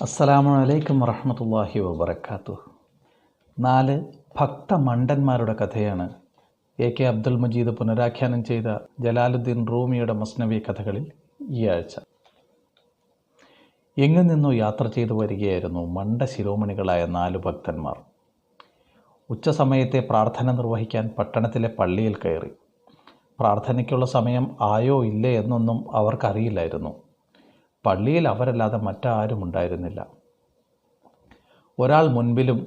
അസ്സലാമു അലൈക്കും വറഹ്മത്തുള്ളാഹി വബറകാതുഹു. 4 ഭക്തമണ്ടന്മാരുടെ കഥയാണ് എ.കെ. അബ്ദുൽ മജീദ് പുനരാഖ്യാനം ചെയ്ത ജലാലുദ്ദീൻ റൂമിയുടെ മസ്നവി കഥകളിൽ ഈ ആഴ്ച. എങ്ങു നിന്നോ യാത്ര ചെയ്തു വരികയായിരുന്നു മണ്ട ശിരോമണികളായ 4 ഭക്തന്മാർ. ഉച്ചസമയത്തെ പ്രാർത്ഥന നിർവഹിക്കാൻ പട്ടണത്തിലെ പള്ളിയിൽ കയറി. പ്രാർത്ഥനയ്ക്കുള്ള സമയം ആയോ ഇല്ലേ എന്നൊന്നും അവർക്കറിയില്ലായിരുന്നു. പള്ളിയിൽ അവരല്ലാതെ മറ്റാരും ഉണ്ടായിരുന്നില്ല. ഒരാൾ മുൻപിലും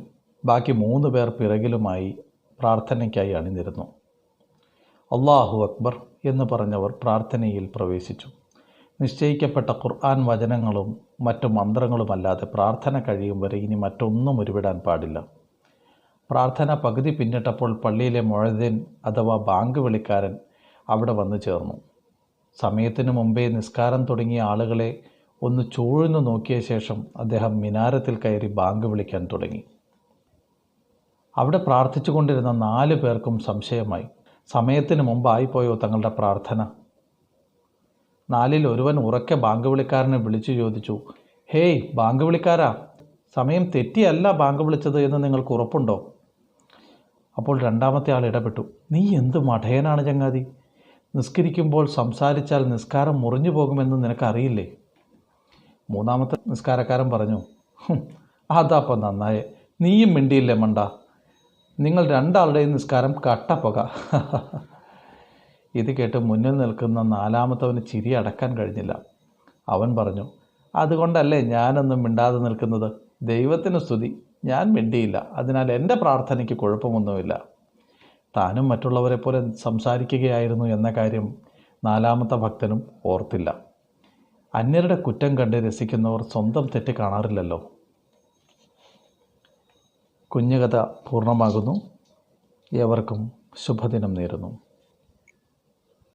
ബാക്കി 3 പേർ പിറകിലുമായി പ്രാർത്ഥനയ്ക്കായി അണിനിരുന്നു. അല്ലാഹു അക്ബർ എന്ന് പറഞ്ഞവർ പ്രാർത്ഥനയിൽ പ്രവേശിച്ചു. നിശ്ചയിക്കപ്പെട്ട ഖുർആൻ വചനങ്ങളും മറ്റു മന്ത്രങ്ങളുമല്ലാതെ പ്രാർത്ഥന കഴിയും വരെ ഇനി മറ്റൊന്നും ഉരുവിടാൻ പാടില്ല. പ്രാർത്ഥന പകുതി പിന്നിട്ടപ്പോൾ പള്ളിയിലെ മുഅദ്ദിൻ അഥവാ ബാങ്ക് വിളിക്കാരൻ അവിടെ വന്നു ചേർന്നു. സമയത്തിനു മുമ്പേ നിസ്കാരം തുടങ്ങിയ ആളുകളെ ഒന്ന് ചൂഴ്ന്നു നോക്കിയ ശേഷം അദ്ദേഹം മിനാരത്തിൽ കയറി ബാങ്ക് വിളിക്കാൻ തുടങ്ങി. അവിടെ പ്രാർത്ഥിച്ചു കൊണ്ടിരുന്ന 4 പേർക്കും സംശയമായി. സമയത്തിന് മുമ്പായിപ്പോയോ തങ്ങളുടെ പ്രാർത്ഥന? 4-ൽ ഒരുവൻ ഉറക്കെ ബാങ്ക് വിളിക്കാരനെ വിളിച്ചു ചോദിച്ചു, ഹേയ് ബാങ്ക് വിളിക്കാരാ, സമയം തെറ്റിയല്ല ബാങ്ക് വിളിച്ചത് എന്ന് നിങ്ങൾക്ക് ഉറപ്പുണ്ടോ? അപ്പോൾ രണ്ടാമത്തെ ആൾ ഇടപെട്ടു, നീ എന്ത് മഠയനാണ് ചങ്ങാതി, നിസ്കരിക്കുമ്പോൾ സംസാരിച്ചാൽ നിസ്കാരം മുറിഞ്ഞു പോകുമെന്ന് നിനക്കറിയില്ലേ? മൂന്നാമത്തെ നിസ്കാരക്കാരൻ പറഞ്ഞു, അതാപ്പം നന്നായേ, നീയും മിണ്ടിയില്ലേ മണ്ട, നിങ്ങൾ 2 ആളുടെയും നിസ്കാരം കട്ടപ്പുക. ഇത് കേട്ട് മുന്നിൽ നിൽക്കുന്ന 4-മത്തവന് ചിരി അടക്കാൻ കഴിഞ്ഞില്ല. അവൻ പറഞ്ഞു, അതുകൊണ്ടല്ലേ ഞാനൊന്നും മിണ്ടാതെ നിൽക്കുന്നത്, ദൈവത്തിന് സ്തുതി, ഞാൻ മിണ്ടിയില്ല, അതിനാൽ എൻ്റെ പ്രാർത്ഥനയ്ക്ക് കുഴപ്പമൊന്നുമില്ല. താനും മറ്റുള്ളവരെ പോലെ സംസാരിക്കുകയായിരുന്നു എന്ന കാര്യം 4-മത്തെ ഭക്തനും ഓർത്തില്ല. അന്യരുടെ കുറ്റം കണ്ട് രസിക്കുന്നവർ സ്വന്തം തെറ്റ് കാണാറില്ലല്ലോ. കുഞ്ഞുകഥ പൂർണ്ണമാകുന്നു. ഏവർക്കും ശുഭദിനം നേരുന്നു.